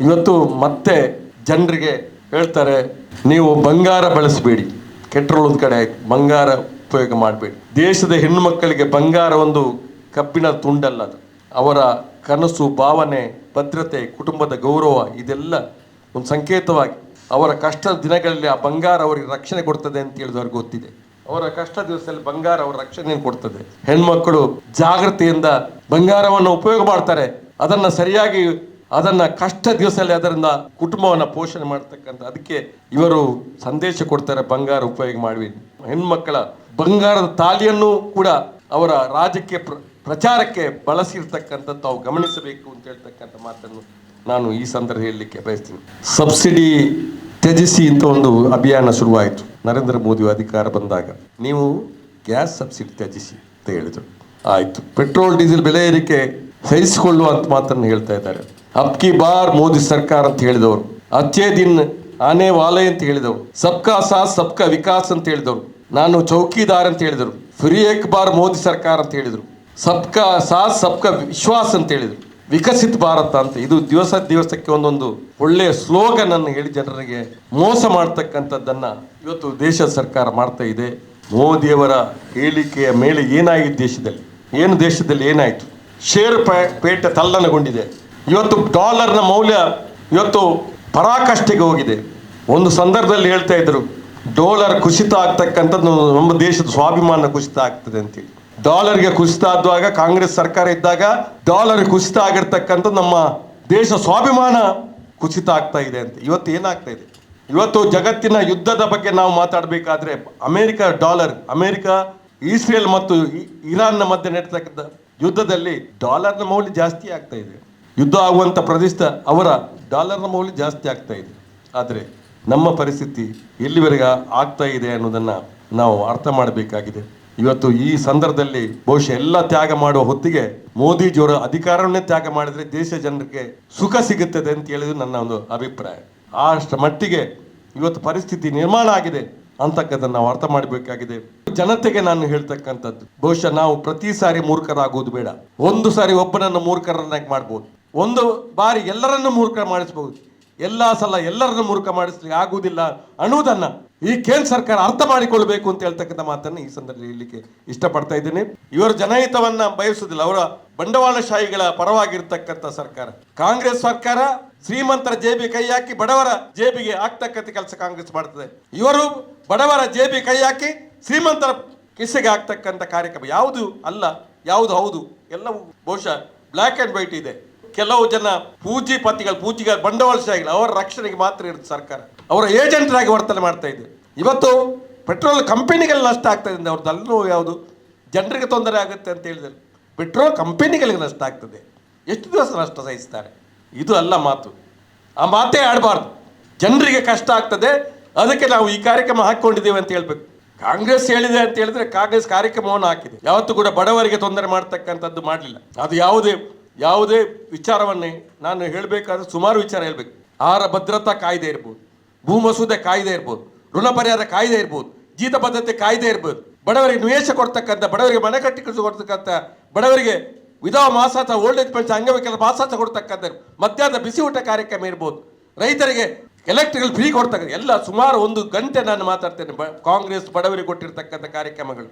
ಇವತ್ತು ಮತ್ತೆ ಜನರಿಗೆ ಹೇಳ್ತಾರೆ, ನೀವು ಬಂಗಾರ ಬಳಸಬೇಡಿ, ಕೆಟ್ಟರು ಒಂದು ಕಡೆ ಆಯ್ತು, ಬಂಗಾರ ಉಪಯೋಗ ಮಾಡಬೇಡಿ. ದೇಶದ ಹೆಣ್ಣು ಮಕ್ಕಳಿಗೆ ಬಂಗಾರ ಒಂದು ಕಬ್ಬಿಣ ತುಂಡಲ್ಲ, ಅದು ಅವರ ಕನಸು, ಭಾವನೆ, ಭದ್ರತೆ, ಕುಟುಂಬದ ಗೌರವ, ಇದೆಲ್ಲ ಒಂದು ಸಂಕೇತವಾಗಿ ಅವರ ಕಷ್ಟದ ದಿನಗಳಲ್ಲಿ ಆ ಬಂಗಾರ ಅವರಿಗೆ ರಕ್ಷಣೆ ಕೊಡ್ತದೆ ಅಂತ ಹೇಳಿದ್ರು. ಅವ್ರಿಗೆ ಗೊತ್ತಿದೆ, ಅವರ ಕಷ್ಟ ದಿವಸದಲ್ಲಿ ಬಂಗಾರ ಅವರ ರಕ್ಷಣೆ ಕೊಡ್ತದೆ. ಹೆಣ್ಮಕ್ಕಳು ಜಾಗೃತಿಯಿಂದ ಬಂಗಾರವನ್ನು ಉಪಯೋಗ ಮಾಡ್ತಾರೆ, ಅದನ್ನ ಸರಿಯಾಗಿ ಅದನ್ನ ಕಷ್ಟ ದಿವಸದಲ್ಲಿ ಅದರಿಂದ ಕುಟುಂಬವನ್ನು ಪೋಷಣೆ ಮಾಡ್ತಕ್ಕಂಥ, ಅದಕ್ಕೆ ಇವರು ಸಂದೇಶ ಕೊಡ್ತಾರೆ, ಬಂಗಾರ ಉಪಯೋಗ ಮಾಡಿ. ಹೆಣ್ಮಕ್ಕಳ ಬಂಗಾರದ ತಾಲಿಯನ್ನು ಕೂಡ ಅವರ ರಾಜಕೀಯ ಪ್ರಚಾರಕ್ಕೆ ಬಳಸಿರ್ತಕ್ಕಂಥದ್ದು ತಾವು ಗಮನಿಸಬೇಕು ಅಂತ ಹೇಳ್ತಕ್ಕಂಥ ಮಾತನ್ನು ನಾನು ಈ ಸಂದರ್ಭ ಹೇಳಲಿಕ್ಕೆ ಬಯಸ್ತೀನಿ. ಸಬ್ಸಿಡಿ ತ್ಯಜಿಸಿ ಅಂತ ಒಂದು ಅಭಿಯಾನ ಶುರುವಾಯಿತು ನರೇಂದ್ರ ಮೋದಿ ಅಧಿಕಾರ ಬಂದಾಗ. ನೀವು ಗ್ಯಾಸ್ ಸಬ್ಸಿಡಿ ತ್ಯಜಿಸಿ ಅಂತ ಹೇಳಿದರು, ಆಯಿತು. ಪೆಟ್ರೋಲ್ ಡೀಸೆಲ್ ಬೆಲೆ ಏರಿಕೆ ಸಹಿಸಿಕೊಳ್ಳುವಂತ ಮಾತನ್ನು ಹೇಳ್ತಾ ಇದ್ದಾರೆ. ಅಬ್ ಕಿ ಬಾರ್ ಮೋದಿ ಸರ್ಕಾರ ಅಂತ ಹೇಳಿದವರು, ಅಚ್ಚೇ ದಿನ್ ಆನೆ ವಾಲೆ ಅಂತ ಹೇಳಿದವರು, ಸಬ್ಕಾ ಸಾಥ್ ಸಬ್ಕಾ ವಿಕಾಸ್ ಅಂತ ಹೇಳಿದವರು, ನಾನು ಚೌಕಿದಾರ್ ಅಂತ ಹೇಳಿದರು, ಫಿರ್ ಏಕ್ ಬಾರ್ ಮೋದಿ ಸರ್ಕಾರ ಅಂತ ಹೇಳಿದರು, ಸಬ್ಕಾ ಸಾಥ್ ಸಬ್ಕಾ ವಿಶ್ವಾಸ್ ಅಂತ ಹೇಳಿದರು, ವಿಕಸಿತ ಭಾರತ ಅಂತ. ಇದು ದಿವಸಕ್ಕೆ ಒಂದೊಂದು ಒಳ್ಳೆಯ ಸ್ಲೋಗನ್ ಅನ್ನು ಹೇಳಿ ಜನರಿಗೆ ಮೋಸ ಮಾಡ್ತಕ್ಕಂಥದ್ದನ್ನ ಇವತ್ತು ದೇಶದ ಸರ್ಕಾರ ಮಾಡ್ತಾ ಇದೆ. ಮೋದಿಯವರ ಹೇಳಿಕೆಯ ಮೇಲೆ ಏನಾಗಿದೆ ದೇಶದಲ್ಲಿ ಏನಾಯಿತು? ಷೇರು ಪೇಟೆ ತಲ್ಲಣಗೊಂಡಿದೆ. ಇವತ್ತು ಡಾಲರ್ನ ಮೌಲ್ಯ ಇವತ್ತು ಪರಾಕಾಷ್ಠೆಗೆ ಹೋಗಿದೆ. ಒಂದು ಸಂದರ್ಭದಲ್ಲಿ ಹೇಳ್ತಾ ಇದ್ರು, ಡಾಲರ್ ಕುಸಿತ ಆಗ್ತಕ್ಕಂಥದ್ದು ನಮ್ಮ ದೇಶದ ಸ್ವಾಭಿಮಾನ ಕುಸಿತ ಆಗ್ತದೆ ಅಂತೇಳಿ. ಡಾಲರ್ಗೆ ಕುಸಿತ ಆದಾಗ, ಕಾಂಗ್ರೆಸ್ ಸರ್ಕಾರ ಇದ್ದಾಗ ಡಾಲರ್ ಕುಸಿತ ಆಗಿರ್ತಕ್ಕಂಥದ್ದು ನಮ್ಮ ದೇಶ ಸ್ವಾಭಿಮಾನ ಕುಸಿತ ಆಗ್ತಾ ಇದೆ ಅಂತ. ಇವತ್ತು ಏನಾಗ್ತಾ ಇದೆ? ಇವತ್ತು ಜಗತ್ತಿನ ಯುದ್ಧದ ಬಗ್ಗೆ ನಾವು ಮಾತಾಡಬೇಕಾದ್ರೆ ಅಮೆರಿಕ ಇಸ್ರೇಲ್ ಮತ್ತು ಇರಾನ್ನ ಮಧ್ಯೆ ನಡೀತಕ್ಕಂಥ ಯುದ್ಧದಲ್ಲಿ ಡಾಲರ್ನ ಮೌಲ್ಯ ಜಾಸ್ತಿ ಆಗ್ತಾ ಇದೆ. ಯುದ್ಧ ಆಗುವಂಥ ಪ್ರದೇಶದ ಅವರ ಡಾಲರ್ನ ಮೌಲ್ಯ ಜಾಸ್ತಿ ಆಗ್ತಾ ಇದೆ. ಆದರೆ ನಮ್ಮ ಪರಿಸ್ಥಿತಿ ಎಲ್ಲಿವರೆಗೆ ಆಗ್ತಾ ಇದೆ ಅನ್ನೋದನ್ನು ನಾವು ಅರ್ಥ ಮಾಡಬೇಕಾಗಿದೆ. ಇವತ್ತು ಈ ಸಂದರ್ಭದಲ್ಲಿ ಬಹುಶಃ ಎಲ್ಲ ತ್ಯಾಗ ಮಾಡುವ ಹೊತ್ತಿಗೆ ಮೋದಿಜಿಯವರ ಅಧಿಕಾರವನ್ನೇ ತ್ಯಾಗ ಮಾಡಿದರೆ ದೇಶ ಜನರಿಗೆ ಸುಖ ಸಿಗುತ್ತದೆ ಅಂತ ಹೇಳಿದ್ರು ನನ್ನ ಒಂದು ಅಭಿಪ್ರಾಯ. ಅಷ್ಟರ ಮಟ್ಟಿಗೆ ಇವತ್ತು ಪರಿಸ್ಥಿತಿ ನಿರ್ಮಾಣ ಆಗಿದೆ ಅಂತಕ್ಕಂಥದ್ದು ನಾವು ಅರ್ಥ ಮಾಡಬೇಕಾಗಿದೆ. ಜನತೆಗೆ ನಾನು ಹೇಳ್ತಕ್ಕಂಥದ್ದು, ಬಹುಶಃ ನಾವು ಪ್ರತಿ ಸಾರಿ ಮೂರ್ಖರಾಗುವುದು ಬೇಡ. ಒಂದು ಸಾರಿ ಒಬ್ಬನನ್ನು ಮೂರ್ಖರನ್ನಾಗಿ ಮಾಡ್ಬೋದು, ಒಂದು ಬಾರಿ ಎಲ್ಲರನ್ನು ಮೂರ್ಖ ಮಾಡಿಸ್ಬಹುದು. ಎಲ್ಲ ಸಲ ಎಲ್ಲರನ್ನು ಮೂರ್ಖ ಮಾಡಿಸ್ಲಿಕ್ಕೆ ಆಗುವುದಿಲ್ಲ ಅನ್ನುವುದನ್ನ ಈ ಕೇಂದ್ರ ಸರ್ಕಾರ ಅರ್ಥ ಮಾಡಿಕೊಳ್ಬೇಕು ಅಂತ ಹೇಳ್ತಕ್ಕಂಥ ಮಾತನ್ನು ಈ ಸಂದರ್ಭದಲ್ಲಿ ಹೇಳಲಿಕ್ಕೆ ಇಷ್ಟಪಡ್ತಾ ಇದ್ದೇನೆ. ಇವರು ಜನಹಿತವನ್ನ ಬಯಸುವುದಿಲ್ಲ, ಅವರ ಬಂಡವಾಳಶಾಹಿಗಳ ಪರವಾಗಿರ್ತಕ್ಕಂಥ ಸರ್ಕಾರ. ಕಾಂಗ್ರೆಸ್ ಸರ್ಕಾರ ಶ್ರೀಮಂತರ ಜೇಬಿ ಕೈ ಹಾಕಿ ಬಡವರ ಜೇಬಿಗೆ ಹಾಕ್ತಕ್ಕಂಥ ಕೆಲಸ ಕಾಂಗ್ರೆಸ್ ಮಾಡ್ತದೆ. ಇವರು ಬಡವರ ಜೇಬಿ ಕೈ ಹಾಕಿ ಶ್ರೀಮಂತರ ಕಿಸೆಗೆ ಹಾಕ್ತಕ್ಕಂಥ ಕಾರ್ಯಕ್ರಮ ಯಾವುದು ಅಲ್ಲ, ಯಾವುದು ಹೌದು, ಎಲ್ಲವೂ ಬಹುಶಃ ಬ್ಲ್ಯಾಕ್ ಅಂಡ್ ವೈಟ್ ಇದೆ. ಕೆಲವು ಜನ ಪೂಜಿಗಾರ ಬಂಡವಾಳಶಾಹಿಗಳು, ಅವರ ರಕ್ಷಣೆಗೆ ಮಾತ್ರ ಇರುತ್ತೆ ಸರ್ಕಾರ, ಅವರ ಏಜೆಂಟರಾಗಿ ವರ್ತನೆ ಮಾಡ್ತಾ ಇದೆ. ಇವತ್ತು ಪೆಟ್ರೋಲ್ ಕಂಪನಿಗಳಿಗೆ ನಷ್ಟ ಆಗ್ತಾ ಇದೆ. ಅವ್ರದ್ದು ಅಲ್ಲೂ ಯಾವುದು ಜನರಿಗೆ ತೊಂದರೆ ಆಗುತ್ತೆ ಅಂತ ಹೇಳಿದರೆ ಪೆಟ್ರೋಲ್ ಕಂಪನಿಗಳಿಗೆ ನಷ್ಟ ಆಗ್ತದೆ. ಎಷ್ಟು ದಿವಸ ನಷ್ಟ ಸಹಿಸ್ತಾರೆ? ಇದು ಅಲ್ಲ ಮಾತು, ಆ ಮಾತೇ ಆಡಬಾರ್ದು. ಜನರಿಗೆ ಕಷ್ಟ ಆಗ್ತದೆ, ಅದಕ್ಕೆ ನಾವು ಈ ಕಾರ್ಯಕ್ರಮ ಹಾಕ್ಕೊಂಡಿದ್ದೇವೆ ಅಂತ ಹೇಳ್ಬೇಕು. ಕಾಂಗ್ರೆಸ್ ಹೇಳಿದೆ ಅಂತ ಹೇಳಿದ್ರೆ ಕಾಂಗ್ರೆಸ್ ಕಾರ್ಯಕ್ರಮವನ್ನು ಹಾಕಿದೆ, ಯಾವತ್ತೂ ಕೂಡ ಬಡವರಿಗೆ ತೊಂದರೆ ಮಾಡ್ತಕ್ಕಂಥದ್ದು ಮಾಡಲಿಲ್ಲ. ಅದು ಯಾವುದೇ ವಿಚಾರವನ್ನೇ ನಾನು ಹೇಳಬೇಕಾದ್ರೆ ಸುಮಾರು ವಿಚಾರ ಹೇಳ್ಬೇಕು. ಆಹಾರ ಭದ್ರತಾ ಕಾಯ್ದೆ ಇರ್ಬೋದು, ಭೂ ಮಸೂದೆ ಕಾಯ್ದೆ ಇರ್ಬೋದು, ಋಣ ಪರಿಹಾರ ಕಾಯ್ದೆ ಇರ್ಬೋದು, ಜೀತ ಭದ್ರತೆ ಕಾಯ್ದೆ ಇರ್ಬೋದು, ಬಡವರಿಗೆ ನಿವೇಶ ಕೊಡ್ತಕ್ಕಂಥ, ಬಡವರಿಗೆ ಮನೆ ಕೊಡ್ತಕ್ಕಂಥ, ಬಡವರಿಗೆ ವಿಧವಾ ಮಾಸಾಸ, ಓಲ್ಡ್ ಏಜ್ ಪೆನ್ಷನ್, ಅಂಗವಿಕಲ ಮಾಸಾಸ ಕೊಡ್ತಕ್ಕಂಥ, ಮಧ್ಯಾಹ್ನದ ಬಿಸಿ ಊಟ ಕಾರ್ಯಕ್ರಮ ಇರ್ಬೋದು, ರೈತರಿಗೆ ಎಲೆಕ್ಟ್ರಿಕಲ್ ಫ್ರೀ ಕೊಡ್ತಕ್ಕಂಥ, ಎಲ್ಲ ಸುಮಾರು 1 ಗಂಟೆ ನಾನು ಮಾತಾಡ್ತೇನೆ ಕಾಂಗ್ರೆಸ್ ಬಡವರಿಗೆ ಕೊಟ್ಟಿರ್ತಕ್ಕಂಥ ಕಾರ್ಯಕ್ರಮಗಳು.